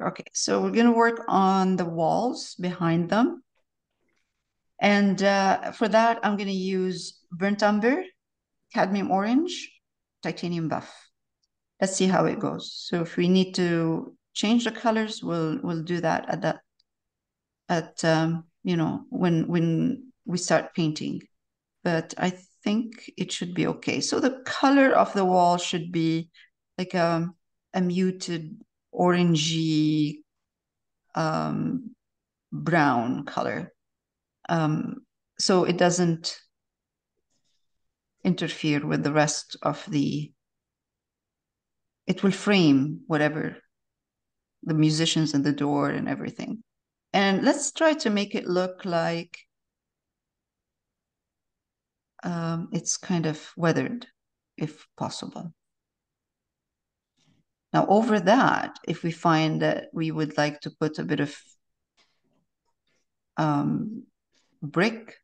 Okay, so we're going to work on the walls behind them. And for that, I'm going to use burnt umber, cadmium orange, titanium buff. Let's see how it goes. So if we need to change the colors, we'll do that you know, when we start painting. But I think it should be okay. So the color of the wall should be like a muted orangey brown color. So it doesn't interfere with the rest of it will frame whatever the musicians and the door and everything. And let's try to make it look like it's kind of weathered, if possible. Now, over that, if we find that we would like to put a bit of brick,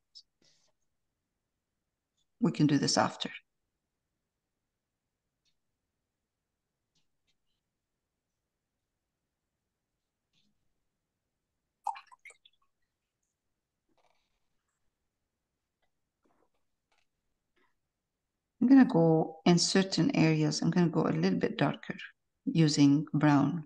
we can do this after. I'm going to go in certain areas, I'm going to go a little bit darker using brown.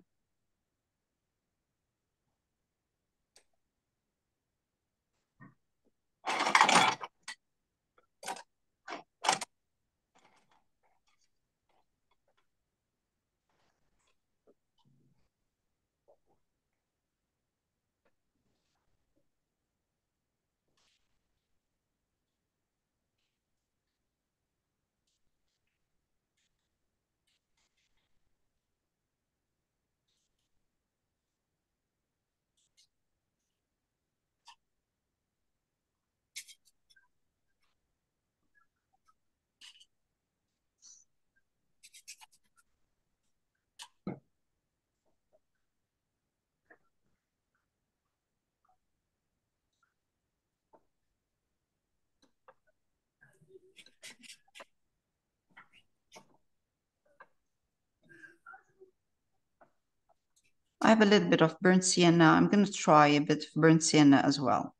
I have a little bit of burnt sienna. I'm going to try a bit of burnt sienna as well.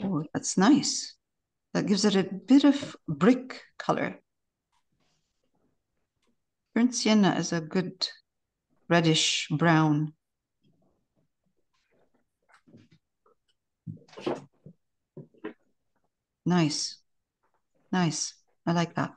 Oh, that's nice. That gives it a bit of brick color. Burnt sienna is a good reddish brown. Nice. Nice. I like that.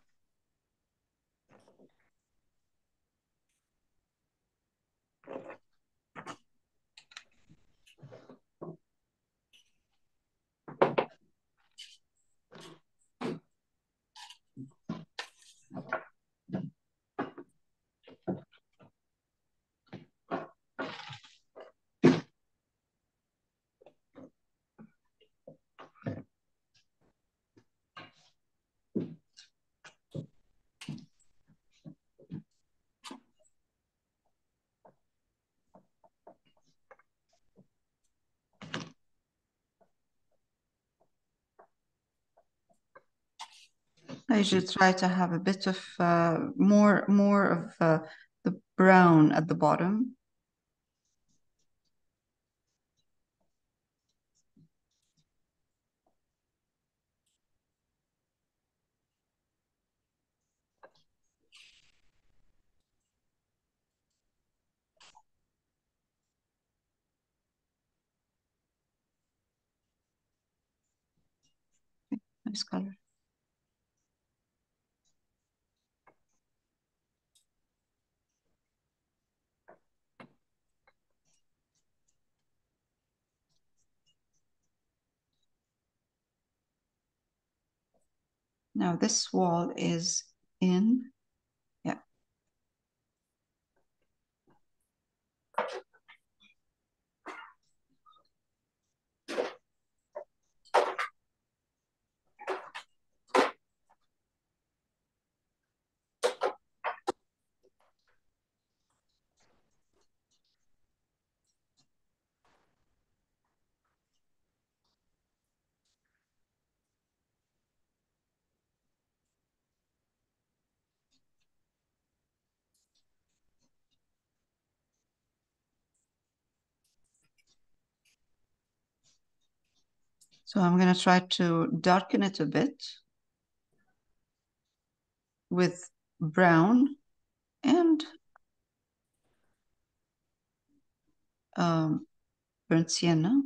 I should try to have a bit of more of the brown at the bottom. Nice color. Now this wall is in, yeah. So I'm going to try to darken it a bit with brown and burnt sienna.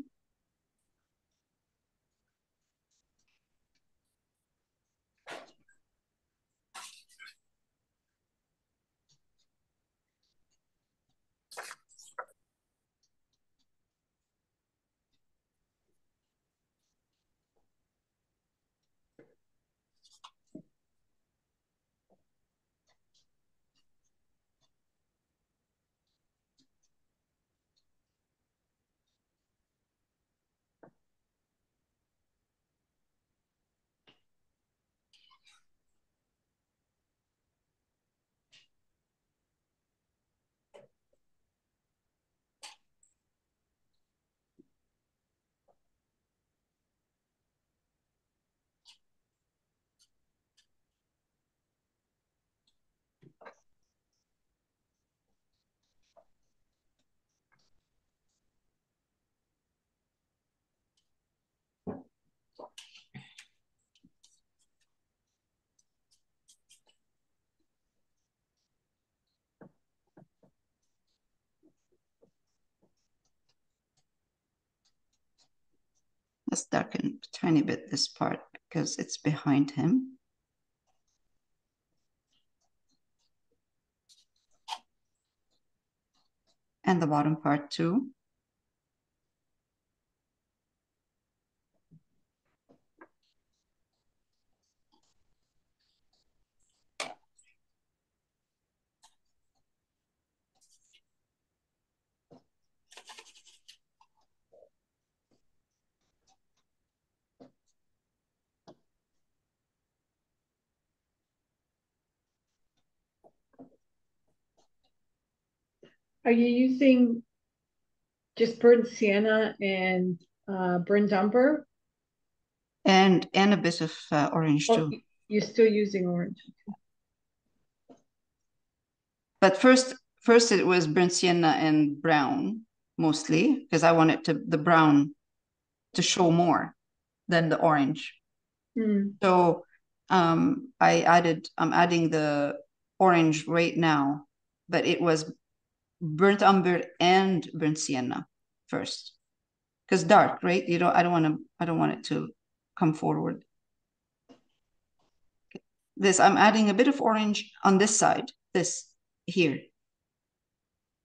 Let's darken a tiny bit this part because it's behind him. And the bottom part too. Are you using just burnt sienna and burnt umber? And a bit of orange Oh, too. you're still using orange. But first it was burnt sienna and brown mostly because I wanted the brown to show more than the orange. So I'm adding the orange right now, but it was burnt umber and burnt sienna first. Because dark, right? I don't want it to come forward. I'm adding a bit of orange on this side, this here,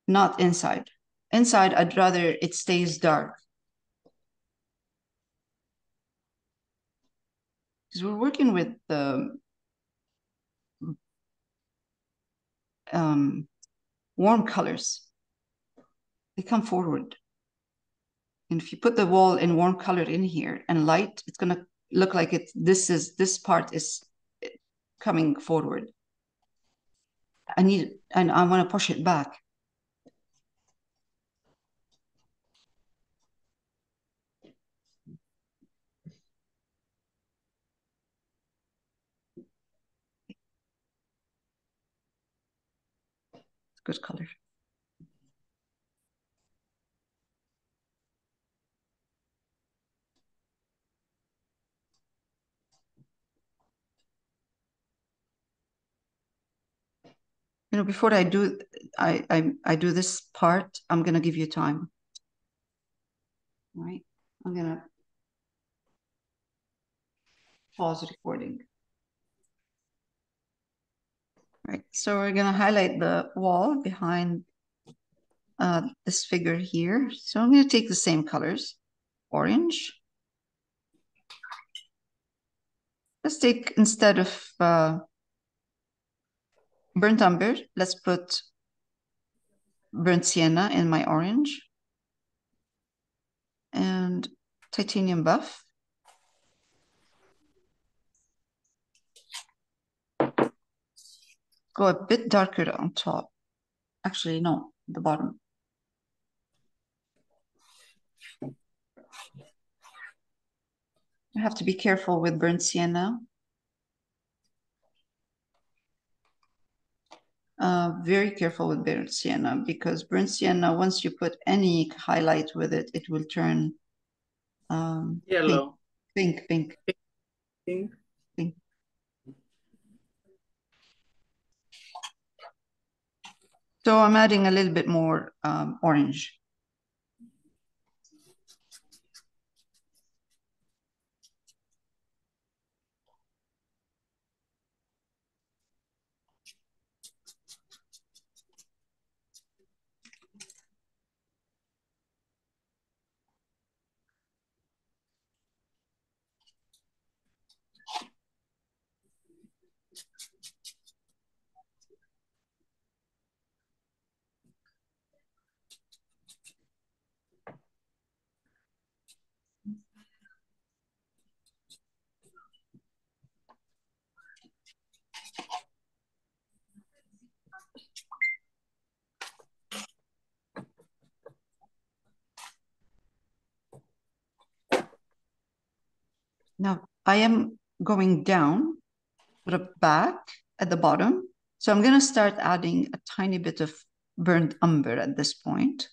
not inside. Inside, I'd rather it stays dark. Because we're working with the warm colors. They come forward. And if you put the wall in warm color in here and light, it's going to look like this part is coming forward. And I want to push it back. Good color. Before I do this part, I'm gonna give you time. All right, I'm gonna pause recording. All right, so we're gonna highlight the wall behind this figure here. So I'm gonna take the same colors, orange. Let's take, instead of burnt umber, let's put burnt sienna in my orange and titanium buff. Go a bit darker on top. Actually, no, the bottom. You have to be careful with burnt sienna. Very careful with burnt sienna, because burnt sienna, once you put any highlight with it, it will turn Yellow. Pink, pink, Pink. pink. So I'm adding a little bit more orange. Now I am going down, sort of back at the bottom. So I'm going to start adding a tiny bit of burnt umber at this point.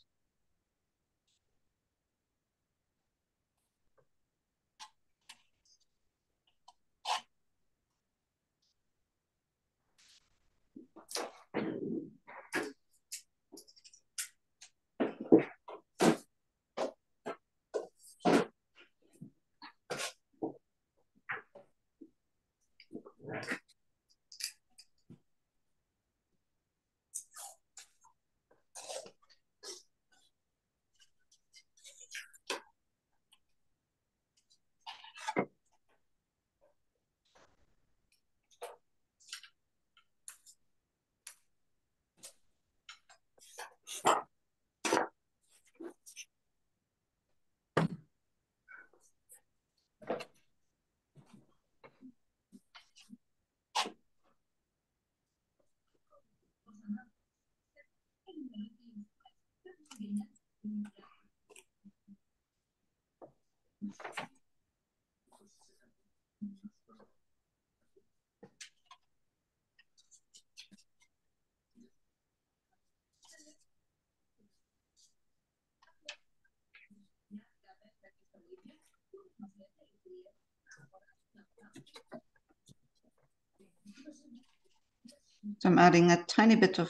So I'm adding a tiny bit of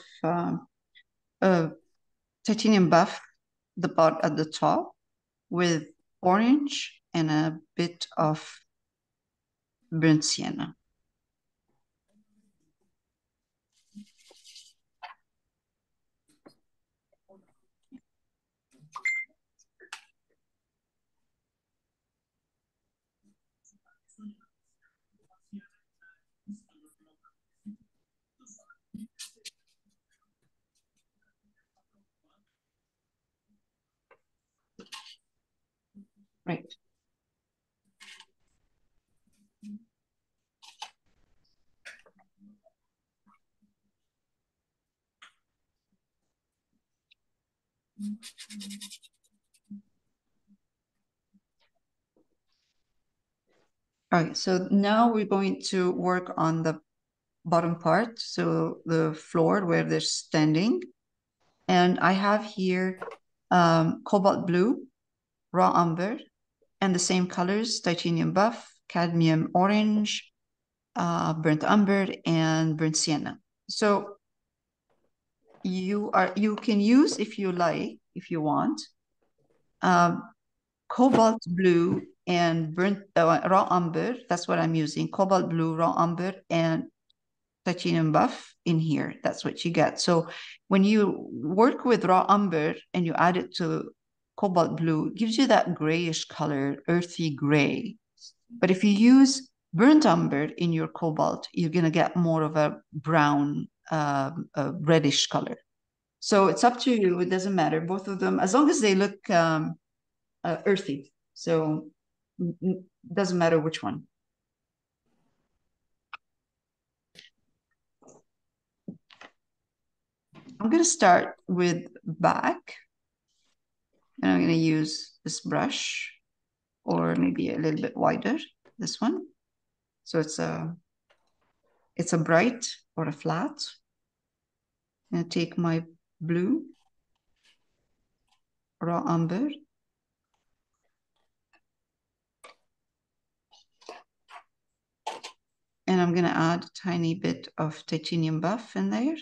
titanium buff at the top with orange and a bit of burnt sienna. Right. All right, so now we're going to work on the bottom part, so the floor where they're standing. And I have here cobalt blue, raw umber, and the same colors, titanium buff, cadmium orange, burnt umber, and burnt sienna. So you can use, if you like, if you want, um, cobalt blue and burnt raw umber. That's what I'm using. Cobalt blue, raw umber, and titanium buff in here. That's what you get. So when you work with raw umber and you add it to cobalt blue, it gives you that grayish color, earthy gray. But if you use burnt umber in your cobalt, you're going to get more of a brown, reddish color. So it's up to you. It doesn't matter. Both of them, as long as they look earthy. So it doesn't matter which one. I'm going to start with back. And I'm going to use this brush, or maybe a little bit wider, this one. So it's a bright or a flat. I'm going to take my blue, raw umber, going to add a tiny bit of titanium buff in there.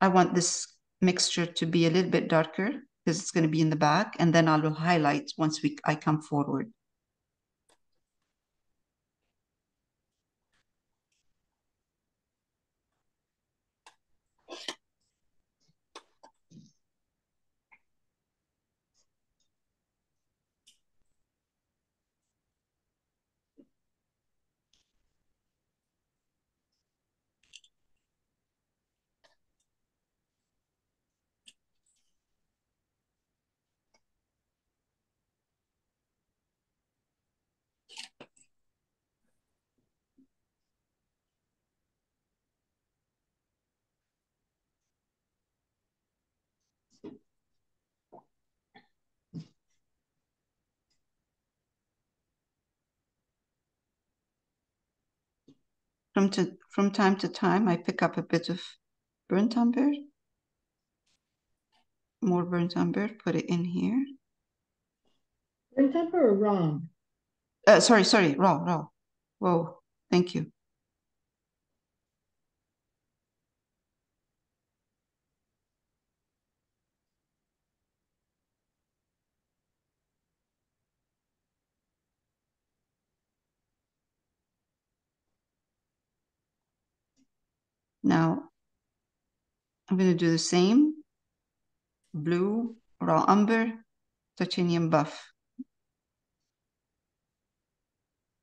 I want this mixture to be a little bit darker because it's going to be in the back, and then I will highlight once I come forward. From time to time, I pick up a bit of burnt umber, more burnt umber, put it in here. Burnt umber or raw? Sorry, raw. Whoa, thank you. Now, I'm going to do the same. Blue, raw umber, titanium buff.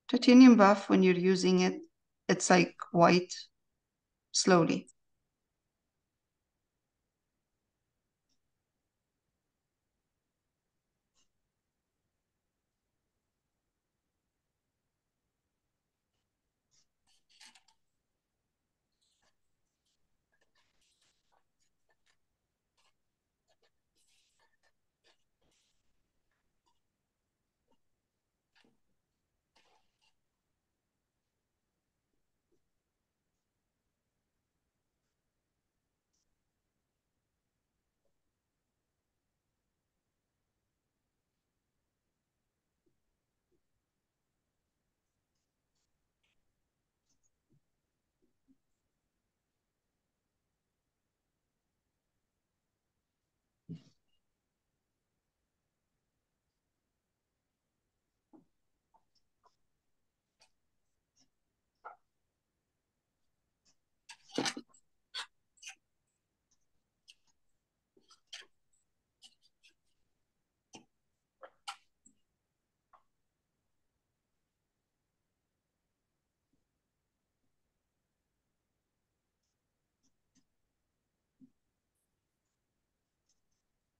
Titanium buff, when you're using it, it's like white, slowly.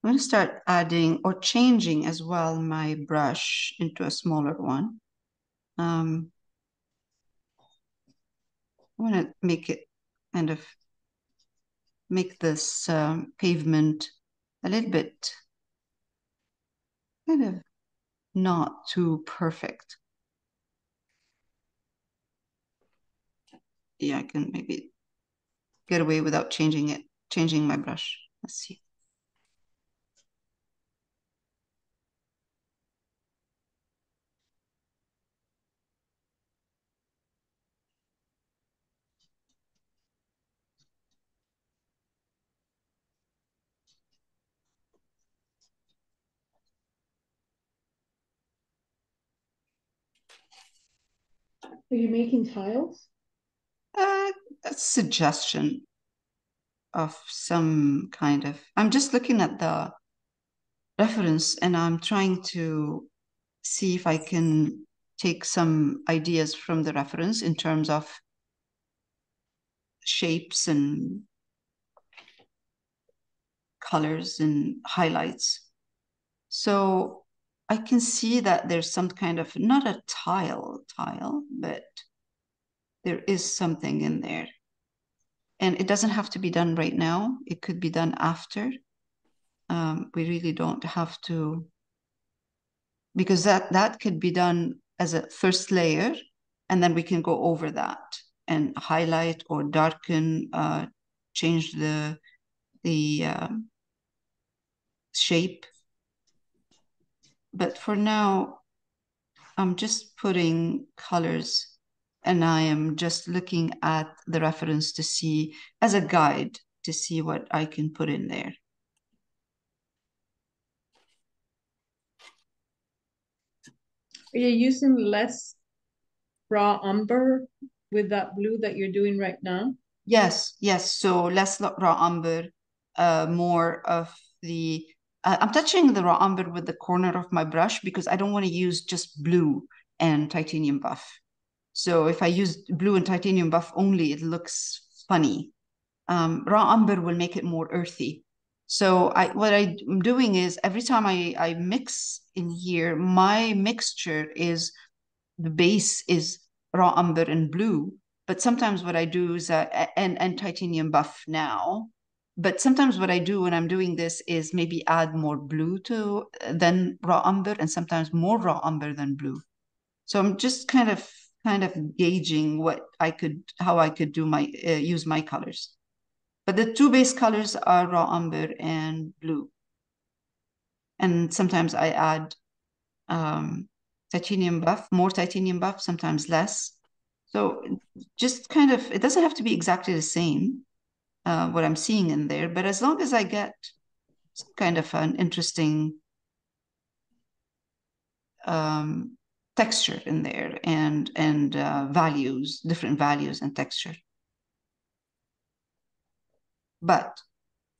I'm going to start adding or changing as well my brush into a smaller one. I want to make it kind of make this pavement a little bit kind of not too perfect. Yeah, I can maybe get away without changing my brush. Let's see. Are you making tiles? Uh, a suggestion of some kind of, I'm just looking at the reference and I'm trying to see if I can take some ideas from the reference in terms of shapes and colors and highlights. So I can see that there's some kind of, not a tile, but there is something in there. And it doesn't have to be done right now. It could be done after. We really don't have to, because that could be done as a first layer, and then we can go over that and highlight or darken, change the shape. But for now, I'm just putting colors And I am just looking at the reference to see, as a guide, to see what I can put in there. Are you using less raw umber with that blue that you're doing right now? Yes, yes. So less raw umber, more of the. I'm touching the raw umber with the corner of my brush because I don't want to use just blue and titanium buff. So if I use blue and titanium buff only, it looks funny. Raw umber will make it more earthy. So what I'm doing is every time I mix in here, my mixture is the base is raw umber and blue. But sometimes what I do is and titanium buff now. But sometimes what I do when I'm doing this is maybe add more blue to than raw umber, and sometimes more raw umber than blue. So I'm just kind of gauging how I could do my use my colors. But the two base colors are raw umber and blue. And sometimes I add um, titanium buff, more titanium buff, sometimes less. So just kind of, it doesn't have to be exactly the same, what I'm seeing in there, but as long as I get some kind of an interesting um, texture in there and values, different values and texture. But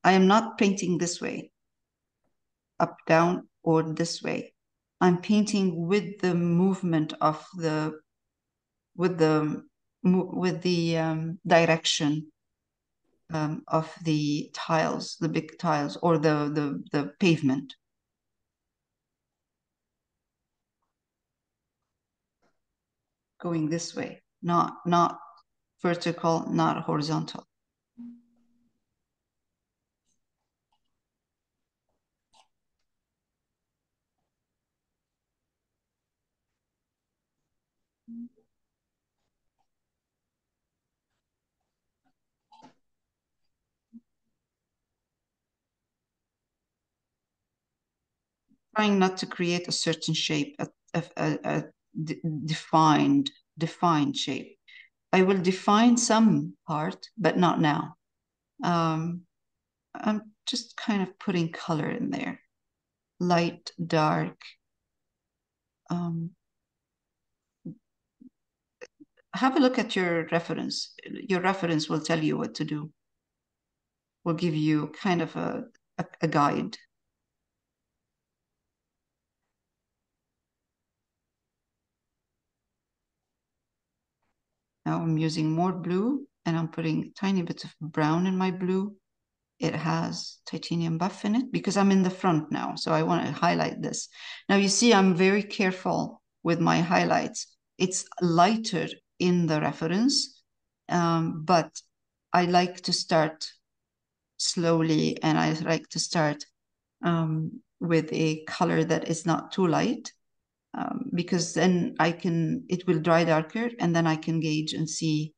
I am not painting this way, up, down, or this way. I'm painting with the movement of the with the direction of the tiles, the big tiles, or the pavement. Going this way, not vertical, not horizontal. Trying not to create a certain shape, a defined shape. I will define some part, but not now. Um, I'm just kind of putting color in there, light, dark. Um, have a look at your reference. Your reference will tell you what to do, will give you kind of a guide. Now I'm using more blue and I'm putting tiny bits of brown in my blue. It has titanium buff in it because I'm in the front now. So I want to highlight this. Now you see, I'm very careful with my highlights. It's lighter in the reference, but I like to start slowly and I like to start with a color that is not too light because then it will dry darker and then I can gauge and see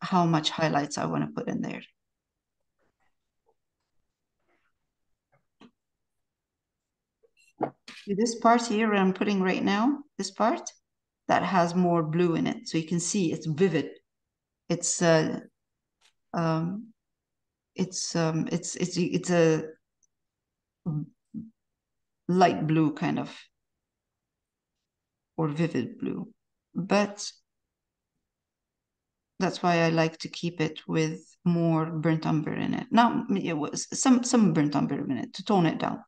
how much highlights I want to put in there. This part here where I'm putting right now, this part, that has more blue in it. So you can see it's vivid. It's um, it's a light blue kind of, or vivid blue. But that's why I like to keep it with more burnt umber in it. Now it was some burnt umber in it to tone it down.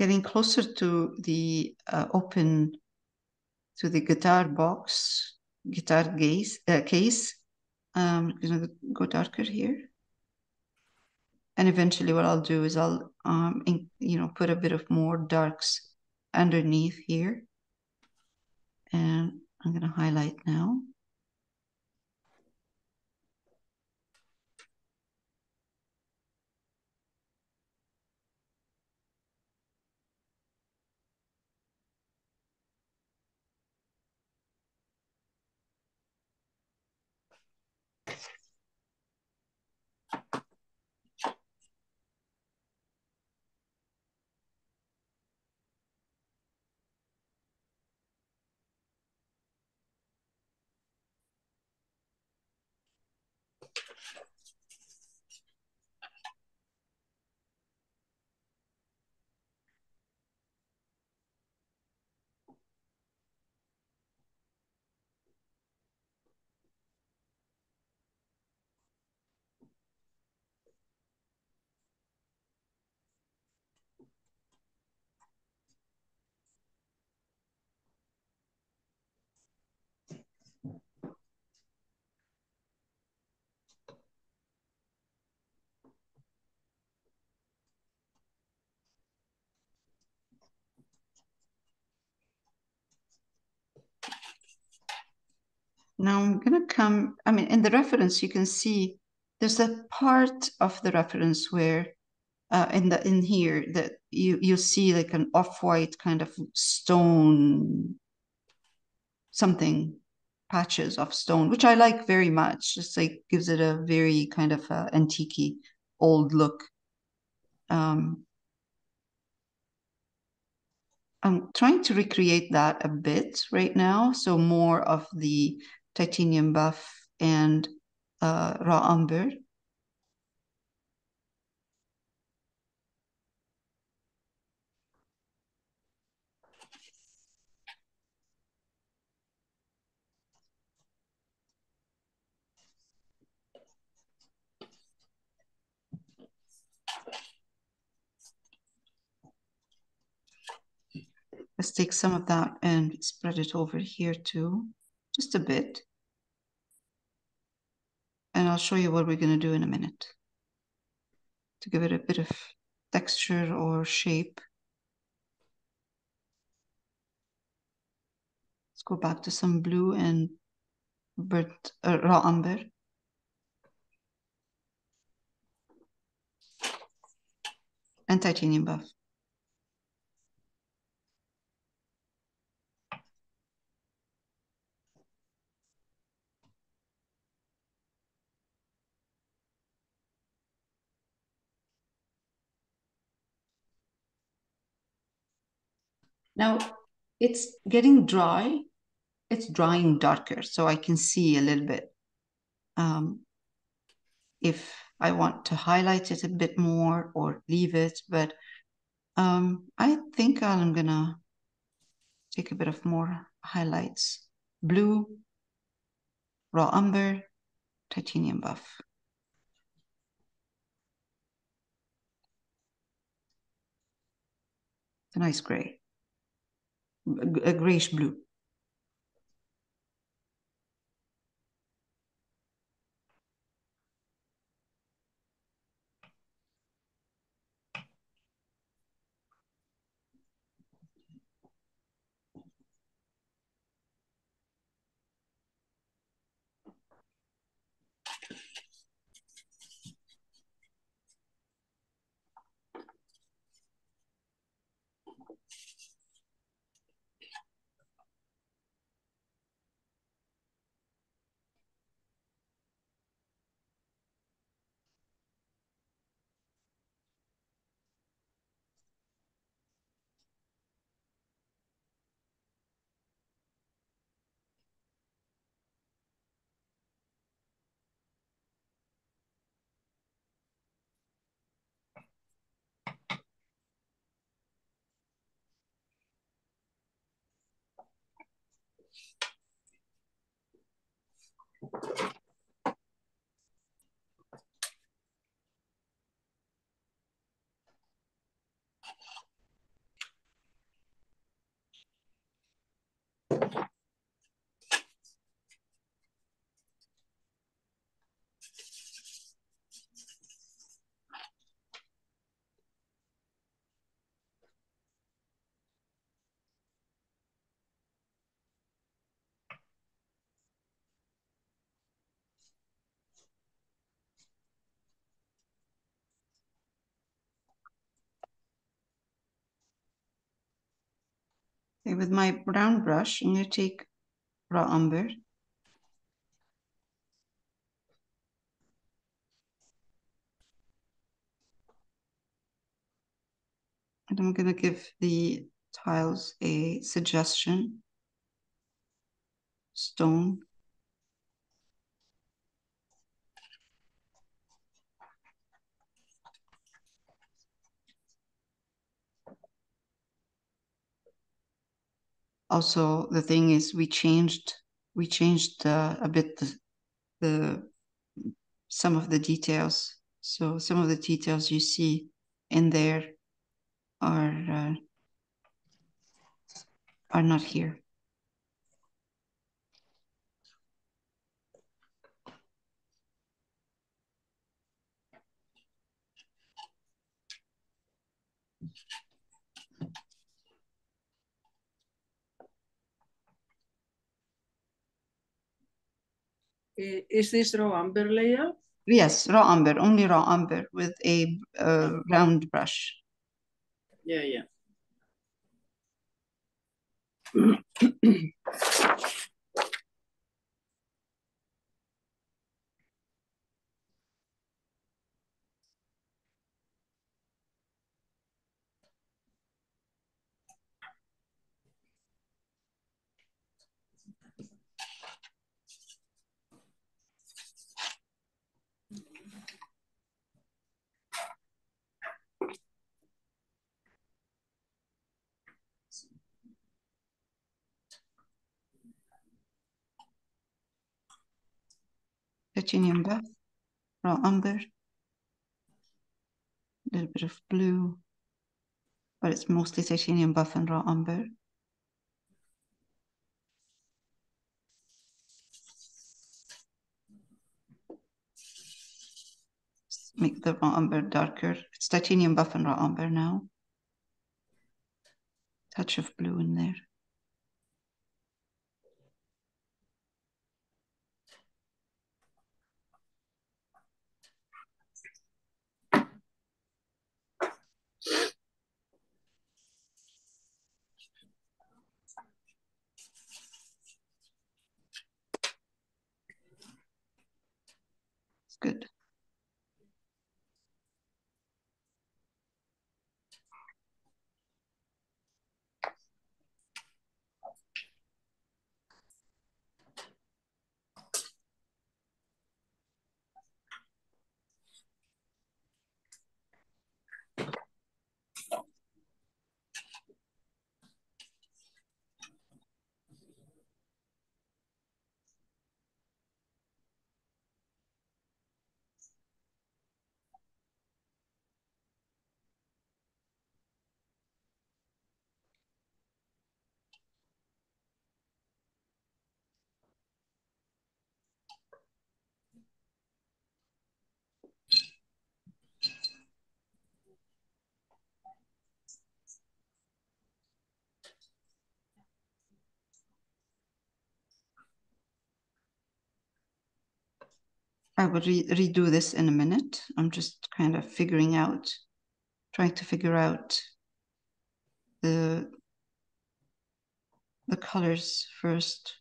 getting closer to the open, to the guitar box, guitar case. I'm gonna go darker here. And eventually what I'll do is I'll, put a bit of more darks underneath here. And I'm going to highlight now. Now I'm going to come, in the reference, you can see there's a part of the reference where in here that you see like an off-white kind of stone, something, patches of stone, which I like very much. Just like gives it a very kind of antique old look. I'm trying to recreate that a bit right now. So more of the titanium buff and raw umber. Let's take some of that and spread it over here too, just a bit. And I'll show you what we're going to do in a minute to give it a bit of texture or shape. Let's go back to some blue and raw umber. And titanium buff. Now it's getting dry. It's drying darker, so I can see a little bit. If I want to highlight it a bit more or leave it, but I think I'm gonna take a bit of more highlights. Blue, raw umber, titanium buff. It's a nice gray, a grayish blue. Okay, with my brown brush, I'm going to take raw umber. And I'm going to give the tiles a suggestion. Stone. Also, the thing is, we changed a bit the some of the details. So some of the details you see in there are not here. Is this raw umber layout? Yes, raw umber, only raw umber with a round brush. Yeah, yeah. Titanium buff, raw umber, a little bit of blue, but it's mostly titanium buff and raw umber. Make the raw umber darker. It's titanium buff and raw umber now. Touch of blue in there. It's good. I will redo this in a minute. I'm just kind of trying to figure out the colors first,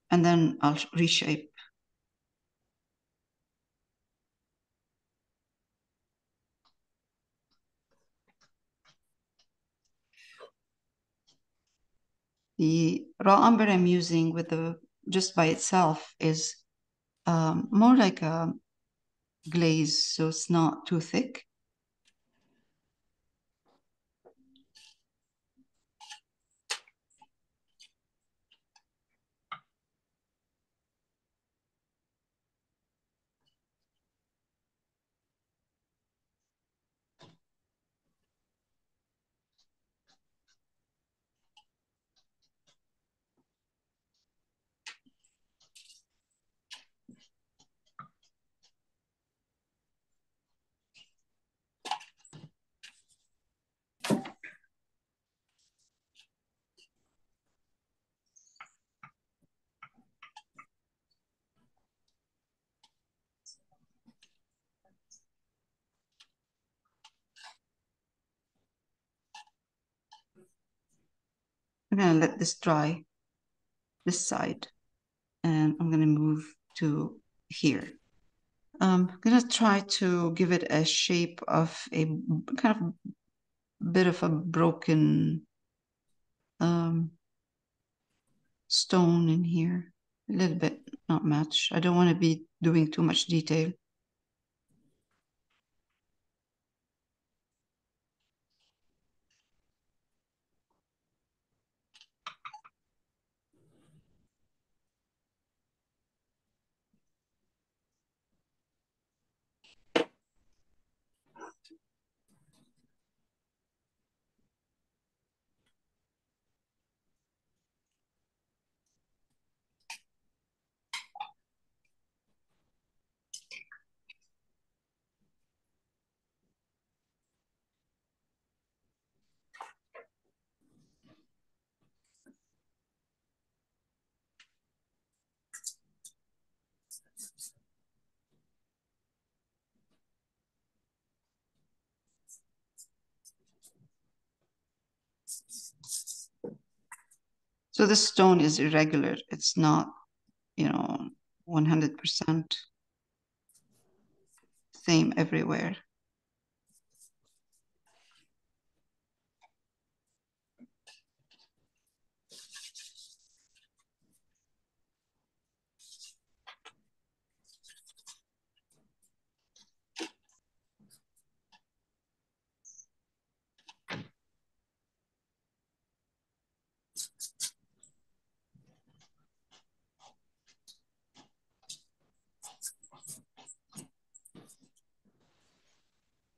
and then I'll reshape. The raw umber I'm using with just by itself is more like a glaze, so it's not too thick. I'm gonna let this dry, this side, and I'm gonna move to here. I'm gonna try to give it a shape of a kind of bit of a broken stone in here. A little bit, not much. I don't want to be doing too much detail. So this stone is irregular. It's not, 100% same everywhere.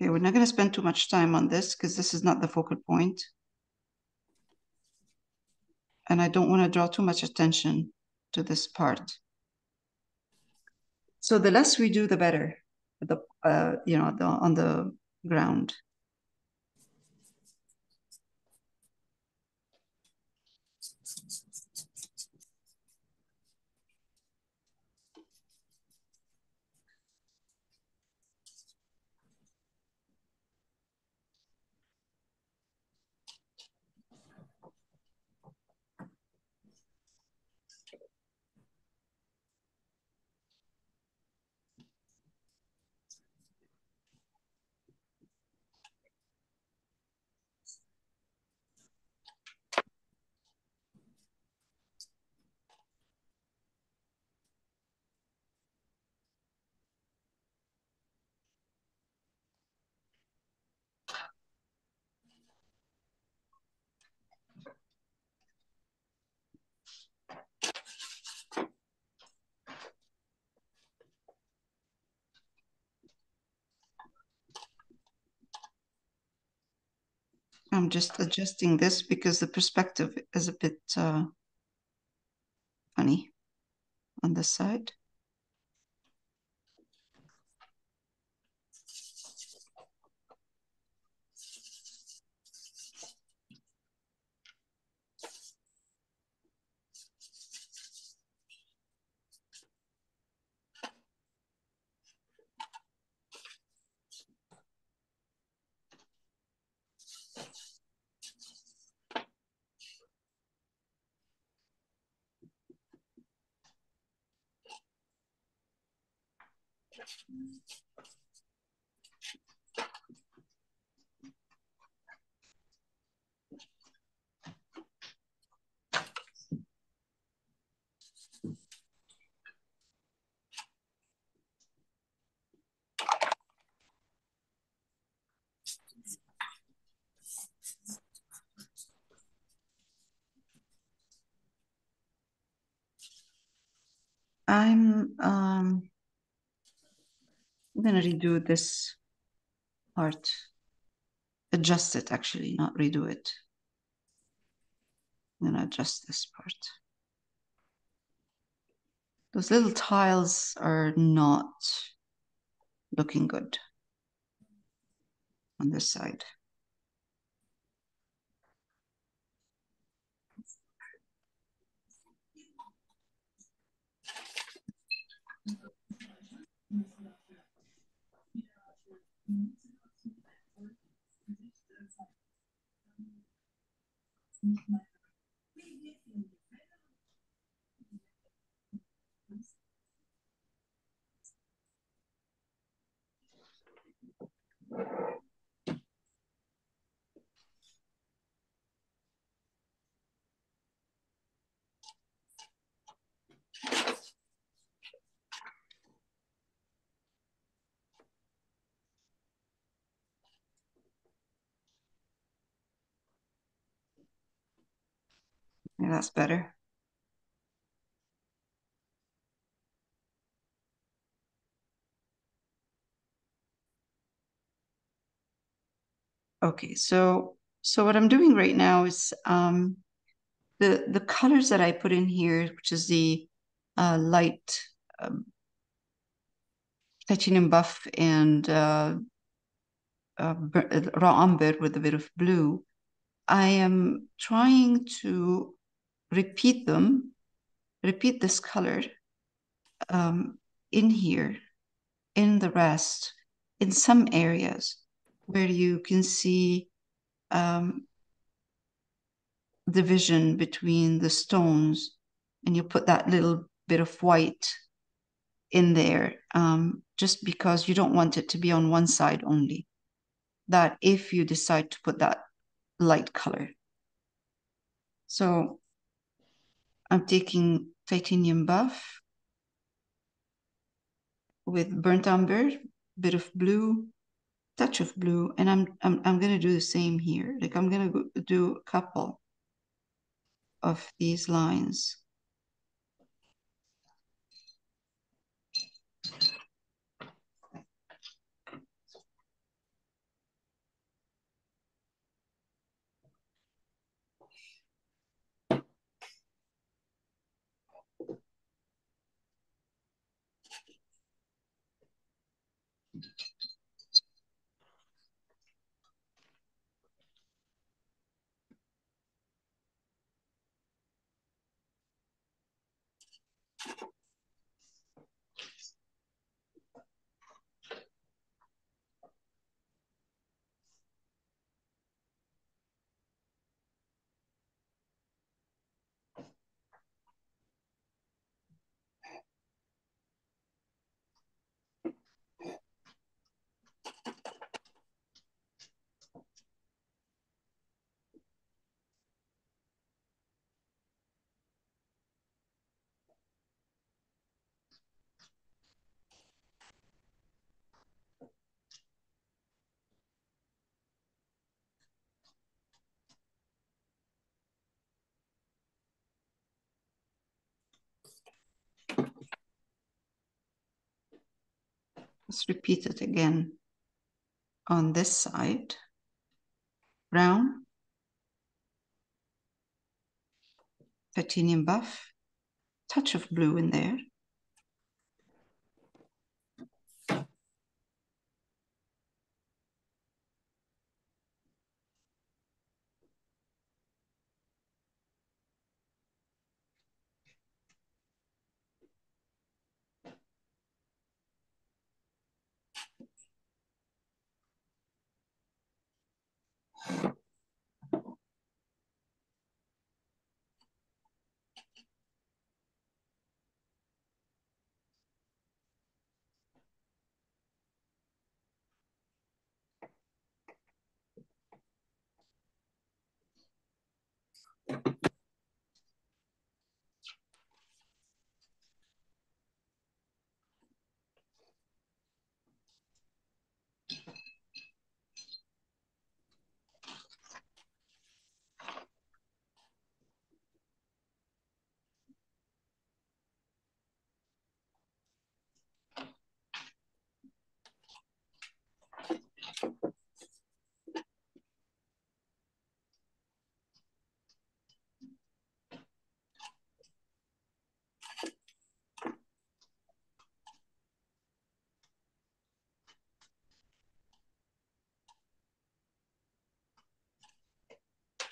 Okay, we're not going to spend too much time on this because this is not the focal point. And I don't want to draw too much attention to this part. So the less we do, the better. On the ground. I'm just adjusting this because the perspective is a bit funny on this side. I'm going to redo this part. Adjust it, actually, not redo it. I'm going to adjust this part. Those little tiles are not looking good on this side. Yeah, that's better. Okay, so what I'm doing right now is the colors that I put in here, which is the light titanium buff and raw umber with a bit of blue. I am trying to repeat this color in here, in the rest, in some areas where you can see division between the stones, and you put that little bit of white in there, just because you don't want it to be on one side only. That if you decide to put that light color. So I'm taking titanium buff with burnt umber, bit of blue, touch of blue, and I'm gonna do the same here. Like I'm gonna do a couple of these lines. Let's repeat it again on this side. Brown, titanium buff, touch of blue in there.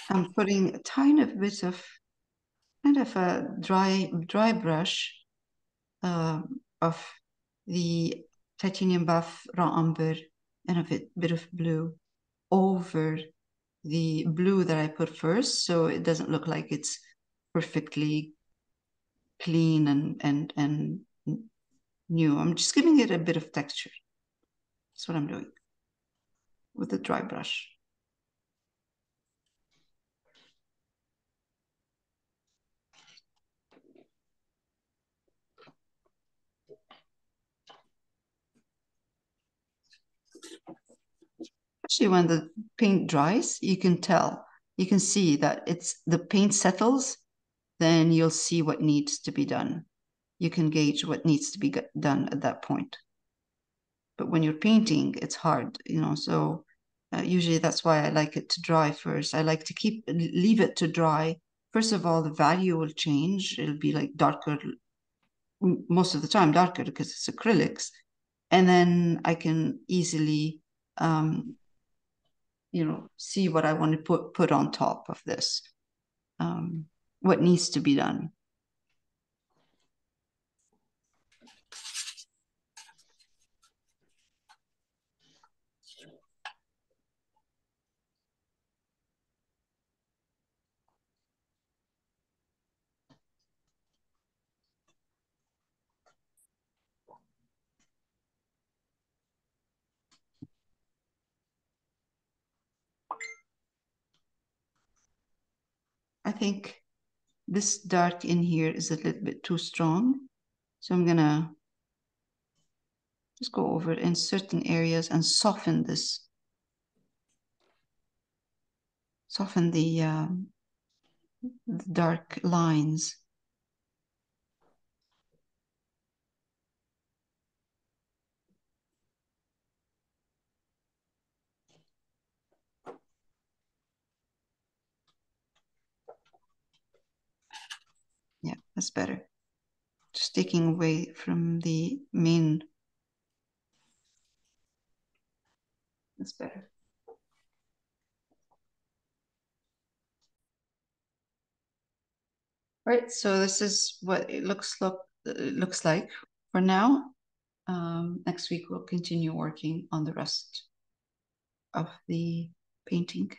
I'm putting a tiny bit of kind of a dry brush of the titanium buff raw umber and a bit of blue over the blue that I put first, so it doesn't look like it's perfectly clean and new. I'm just giving it a bit of texture. That's what I'm doing with the dry brush. Actually, when the paint dries, you can tell, you can see that the paint settles then you'll see what needs to be done. You can gauge what needs to be done at that point. But when you're painting, it's hard, so usually that's why I like it to dry first. I like to leave it to dry. First of all, the value will change. It'll be like darker, most of the time darker because it's acrylics. And then I can easily, see what I want to put on top of this, what needs to be done. I think this dark in here is a little bit too strong. So I'm gonna just go over in certain areas and soften this. Soften the dark lines. Yeah, that's better. Just taking away from the main. That's better. Right, so this is what it looks like for now. Next week we'll continue working on the rest of the painting.